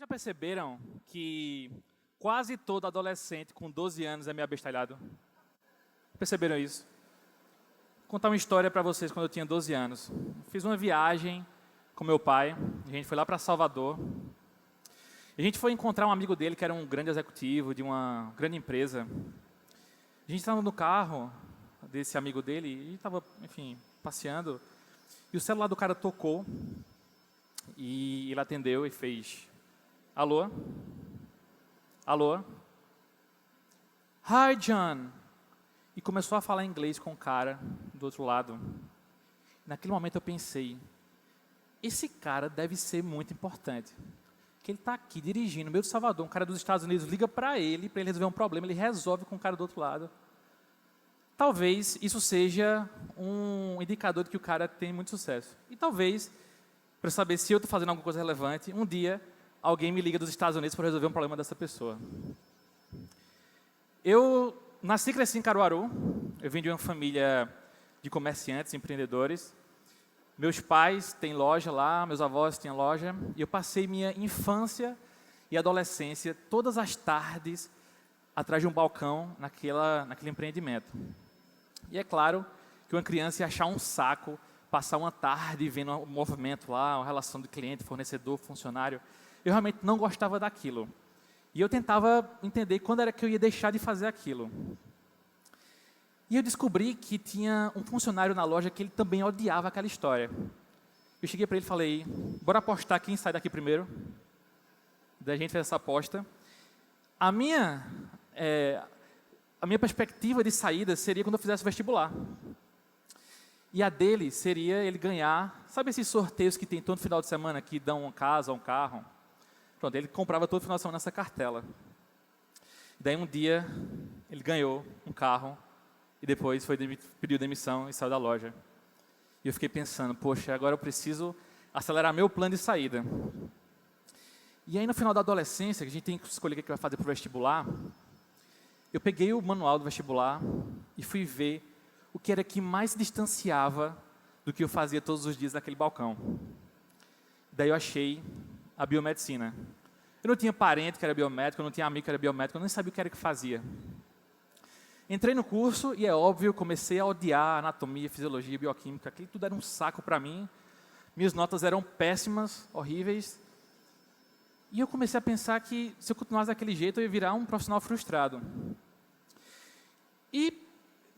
Já perceberam que quase todo adolescente com 12 anos é meio abestalhado? Perceberam isso? Vou contar uma história para vocês quando eu tinha 12 anos. Fiz uma viagem com meu pai, a gente foi lá para Salvador. A gente foi encontrar um amigo dele que era um grande executivo de uma grande empresa. A gente estava no carro desse amigo dele e estava, enfim, passeando. E o celular do cara tocou e ele atendeu e fez: alô? Alô? Hi, John. E começou a falar inglês com o cara do outro lado. Naquele momento eu pensei, esse cara deve ser muito importante. Que ele está aqui dirigindo no meio de Salvador, um cara dos Estados Unidos liga para ele resolver um problema, ele resolve com o cara do outro lado. Talvez isso seja um indicador de que o cara tem muito sucesso. E talvez, para saber se eu estou fazendo alguma coisa relevante, um dia alguém me liga dos Estados Unidos para resolver um problema dessa pessoa. Eu nasci e cresci em Caruaru. Eu vim de uma família de comerciantes, empreendedores. Meus pais têm loja lá, meus avós têm loja. E eu passei minha infância e adolescência todas as tardes atrás de um balcão naquele empreendimento. E é claro que uma criança ia achar um saco passar uma tarde vendo um movimento lá, uma relação de cliente, fornecedor, funcionário. Eu realmente não gostava daquilo. E eu tentava entender quando era que eu ia deixar de fazer aquilo. E eu descobri que tinha um funcionário na loja que ele também odiava aquela história. Eu cheguei para ele e falei, bora apostar quem sai daqui primeiro. Daí a gente fez essa aposta. A minha perspectiva de saída seria quando eu fizesse o vestibular. E a dele seria ele ganhar, sabe esses sorteios que tem todo final de semana, que dão uma casa, um carro? Pronto, ele comprava todo final de semana essa cartela. Daí um dia, ele ganhou um carro, e depois pediu demissão e saiu da loja. E eu fiquei pensando, poxa, agora eu preciso acelerar meu plano de saída. E aí no final da adolescência, que a gente tem que escolher o que vai fazer para o vestibular, eu peguei o manual do vestibular e fui ver o que era que mais se distanciava do que eu fazia todos os dias naquele balcão. Daí eu achei a biomedicina. Eu não tinha parente que era biomédico, eu não tinha amigo que era biomédico, eu nem sabia o que era que fazia. Entrei no curso e é óbvio, comecei a odiar anatomia, fisiologia, bioquímica, aquilo tudo era um saco para mim. Minhas notas eram péssimas, horríveis. E eu comecei a pensar que se eu continuasse daquele jeito, eu ia virar um profissional frustrado. E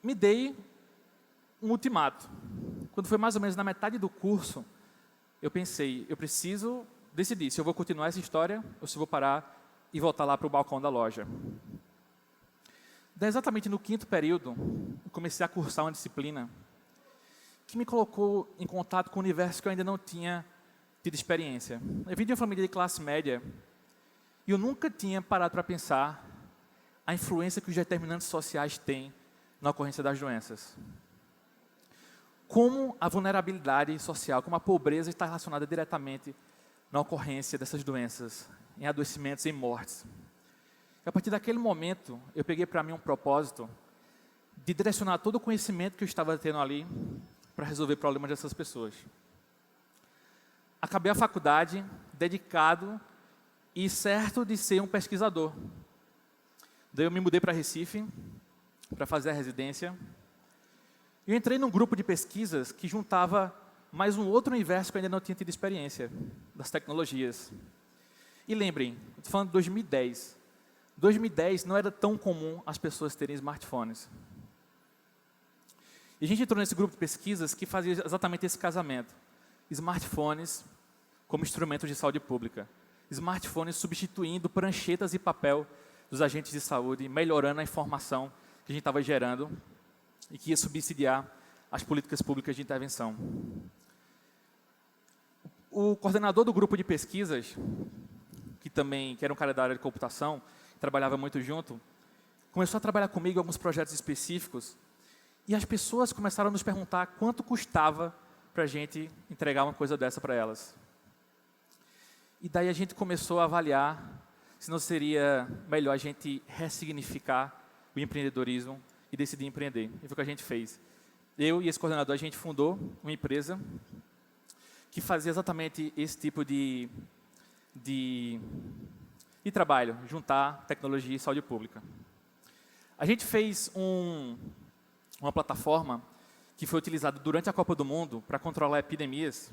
me dei um ultimato. Quando foi mais ou menos na metade do curso, eu pensei, eu preciso decidir se eu vou continuar essa história ou se eu vou parar e voltar lá para o balcão da loja. Daí, exatamente no 5º período, eu comecei a cursar uma disciplina que me colocou em contato com um universo que eu ainda não tinha tido experiência. Eu vim de uma família de classe média e eu nunca tinha parado para pensar a influência que os determinantes sociais têm na ocorrência das doenças. Como a vulnerabilidade social, como a pobreza está relacionada diretamente na ocorrência dessas doenças, em adoecimentos e em mortes. E a partir daquele momento, eu peguei para mim um propósito de direcionar todo o conhecimento que eu estava tendo ali para resolver problemas dessas pessoas. Acabei a faculdade dedicado e certo de ser um pesquisador. Daí eu me mudei para Recife para fazer a residência. Eu entrei num grupo de pesquisas que juntava mais um outro universo que eu ainda não tinha tido experiência, das tecnologias. E lembrem, estou falando de 2010. 2010 não era tão comum as pessoas terem smartphones. E a gente entrou nesse grupo de pesquisas que fazia exatamente esse casamento. Smartphones como instrumentos de saúde pública. Smartphones substituindo pranchetas e papel dos agentes de saúde, melhorando a informação que a gente estava gerando e que ia subsidiar as políticas públicas de intervenção. O coordenador do grupo de pesquisas, que era um cara da área de computação, trabalhava muito junto, começou a trabalhar comigo em alguns projetos específicos e as pessoas começaram a nos perguntar quanto custava para a gente entregar uma coisa dessa para elas. E daí a gente começou a avaliar se não seria melhor a gente ressignificar o empreendedorismo e decidir empreender. E foi o que a gente fez. Eu e esse coordenador, a gente fundou uma empresa que fazia exatamente esse tipo de de trabalho, juntar tecnologia e saúde pública. A gente fez uma plataforma que foi utilizada durante a Copa do Mundo para controlar epidemias.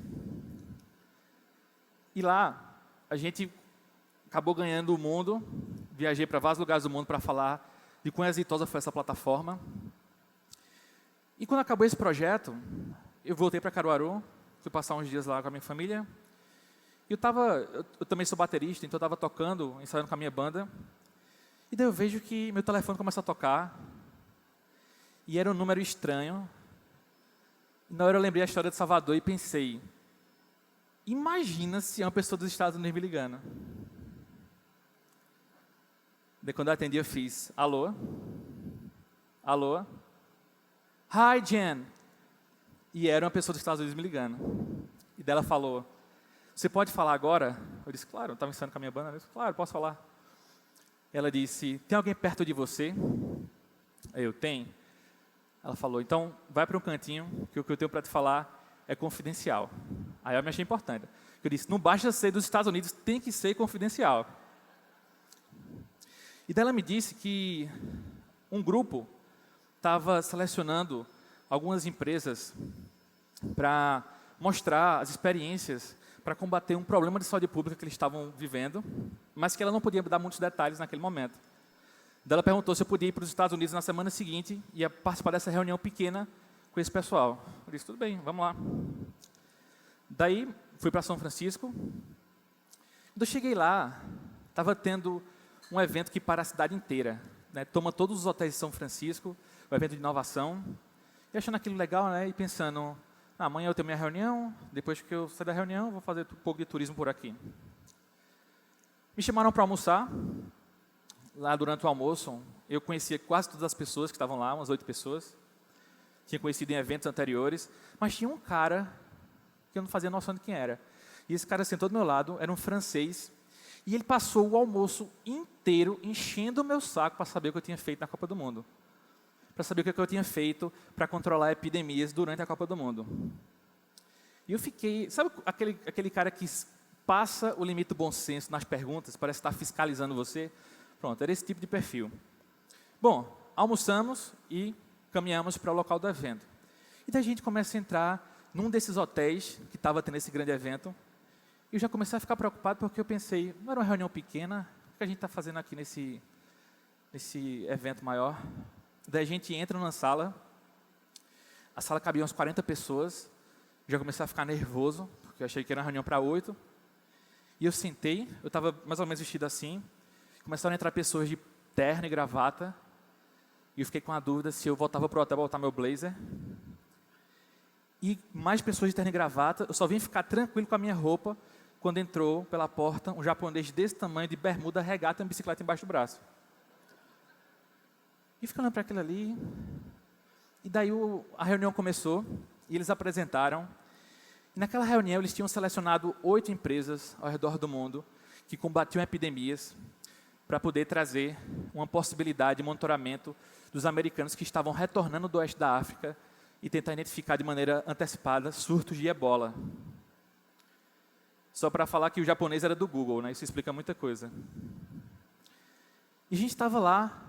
E lá, a gente acabou ganhando o mundo, viajei para vários lugares do mundo para falar de quão exitosa foi essa plataforma. E quando acabou esse projeto, eu voltei para Caruaru, fui passar uns dias lá com a minha família. E eu também sou baterista, então eu estava tocando, ensaiando com a minha banda. E daí eu vejo que meu telefone começa a tocar. E era um número estranho. E na hora eu lembrei a história de Salvador e pensei, imagina se é uma pessoa dos Estados Unidos me ligando. Daí quando eu atendi eu fiz, alô? Alô? Hi, Jen. E era uma pessoa dos Estados Unidos me ligando. E daí ela falou, você pode falar agora? Eu disse, claro, eu estava ensaiando com a minha banda. Eu disse, claro, posso falar. Ela disse, tem alguém perto de você? Eu, tenho. Ela falou, então vai para um cantinho, que o que eu tenho para te falar é confidencial. Aí eu me achei importante. Eu disse, não basta ser dos Estados Unidos, tem que ser confidencial. E daí ela me disse que um grupo estava selecionando algumas empresas para mostrar as experiências para combater um problema de saúde pública que eles estavam vivendo, mas que ela não podia dar muitos detalhes naquele momento. Daí ela perguntou se eu podia ir para os Estados Unidos na semana seguinte e ia participar dessa reunião pequena com esse pessoal. Eu disse, tudo bem, vamos lá. Daí, fui para São Francisco. Quando eu cheguei lá, estava tendo um evento que para a cidade inteira. Né, toma todos os hotéis de São Francisco, um evento de inovação. E achando aquilo legal, né, e pensando, amanhã eu tenho minha reunião, depois que eu sair da reunião, vou fazer um pouco de turismo por aqui. Me chamaram para almoçar. Lá durante o almoço, eu conhecia quase todas as pessoas que estavam lá, umas 8 pessoas. Tinha conhecido em eventos anteriores, mas tinha um cara que eu não fazia noção de quem era. E esse cara sentou do meu lado, era um francês, e ele passou o almoço inteiro enchendo o meu saco para saber o que eu tinha feito na Copa do Mundo. Para saber o que eu tinha feito para controlar epidemias durante a Copa do Mundo. E eu fiquei... Sabe aquele cara que passa o limite do bom senso nas perguntas, parece estar fiscalizando você? Pronto, era esse tipo de perfil. Bom, almoçamos e caminhamos para o local do evento. E daí a gente começa a entrar num desses hotéis que estava tendo esse grande evento. E eu já comecei a ficar preocupado porque eu pensei, não era uma reunião pequena? O que a gente está fazendo aqui nesse evento maior? Daí a gente entra na sala. A sala cabia umas 40 pessoas. Já comecei a ficar nervoso, porque eu achei que era uma reunião para 8. E eu sentei, eu estava mais ou menos vestido assim. Começaram a entrar pessoas de terno e gravata. E eu fiquei com a dúvida se eu voltava para o hotel para botar meu blazer. E mais pessoas de terno e gravata. Eu só vim ficar tranquilo com a minha roupa quando entrou pela porta um japonês desse tamanho, de bermuda, regata e uma bicicleta embaixo do braço. E fiquei olhando para aquilo ali. E daí a reunião começou e eles apresentaram. E naquela reunião eles tinham selecionado 8 empresas ao redor do mundo que combatiam epidemias, para poder trazer uma possibilidade de monitoramento dos americanos que estavam retornando do oeste da África e tentar identificar de maneira antecipada surtos de ebola. Só para falar que o japonês era do Google, né? Isso explica muita coisa. E a gente estava lá,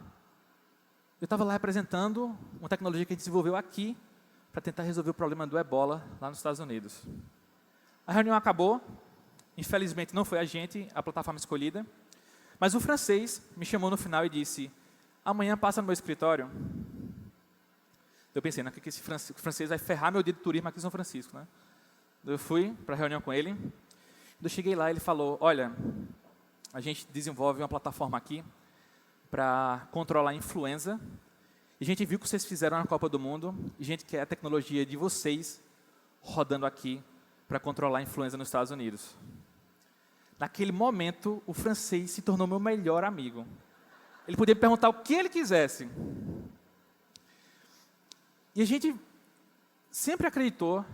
eu estava lá representando uma tecnologia que a gente desenvolveu aqui para tentar resolver o problema do ebola lá nos Estados Unidos. A reunião acabou, infelizmente não foi a gente, a plataforma escolhida, mas o francês me chamou no final e disse, amanhã passa no meu escritório. Eu pensei, né, que esse francês vai ferrar meu dia de turismo aqui em São Francisco. Né? Eu fui para a reunião com ele. Quando eu cheguei lá, ele falou, olha, a gente desenvolve uma plataforma aqui para controlar a influenza. E a gente viu o que vocês fizeram na Copa do Mundo. E a gente quer a tecnologia de vocês rodando aqui para controlar a influenza nos Estados Unidos. Naquele momento, o francês se tornou meu melhor amigo. Ele podia me perguntar o que ele quisesse. E a gente sempre acreditou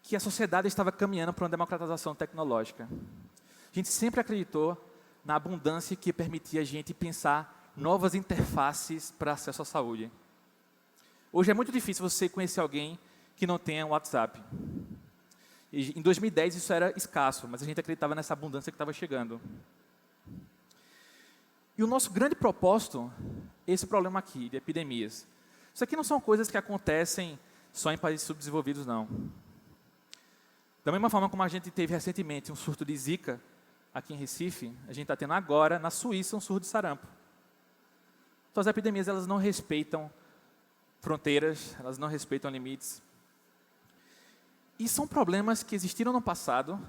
que a sociedade estava caminhando para uma democratização tecnológica. A gente sempre acreditou na abundância que permitia a gente pensar novas interfaces para acesso à saúde. Hoje é muito difícil você conhecer alguém que não tenha um WhatsApp. E em 2010 isso era escasso, mas a gente acreditava nessa abundância que estava chegando. E o nosso grande propósito é esse problema aqui, de epidemias. Isso aqui não são coisas que acontecem só em países subdesenvolvidos, não. Da mesma forma como a gente teve recentemente um surto de Zika aqui em Recife, a gente está tendo agora, na Suíça, um surto de sarampo. Então, as epidemias, elas não respeitam fronteiras, elas não respeitam limites. E são problemas que existiram no passado,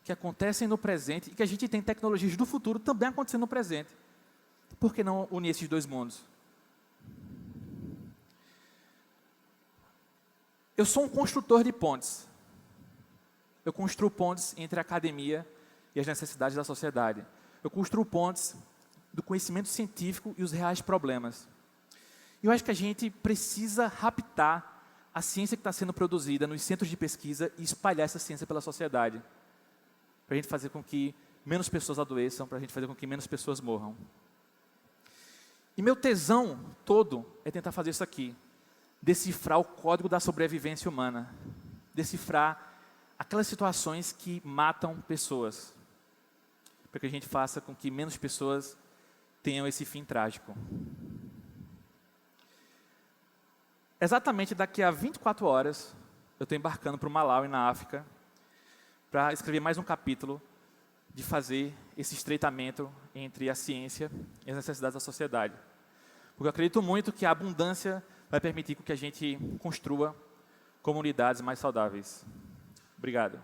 que acontecem no presente, e que a gente tem tecnologias do futuro também acontecendo no presente. Por que não unir esses dois mundos? Eu sou um construtor de pontes. Eu construo pontes entre a academia e as necessidades da sociedade. Eu construo pontes do conhecimento científico e os reais problemas. E eu acho que a gente precisa raptar a ciência que está sendo produzida nos centros de pesquisa e espalhar essa ciência pela sociedade. Para a gente fazer com que menos pessoas adoeçam, para a gente fazer com que menos pessoas morram. E meu tesão todo é tentar fazer isso aqui. Decifrar o código da sobrevivência humana. Decifrar aquelas situações que matam pessoas. Para que a gente faça com que menos pessoas tenham esse fim trágico. Exatamente daqui a 24 horas, eu estou embarcando para o Malawi, na África, para escrever mais um capítulo de fazer esse estreitamento entre a ciência e as necessidades da sociedade. Porque eu acredito muito que a abundância vai permitir que a gente construa comunidades mais saudáveis. Obrigado.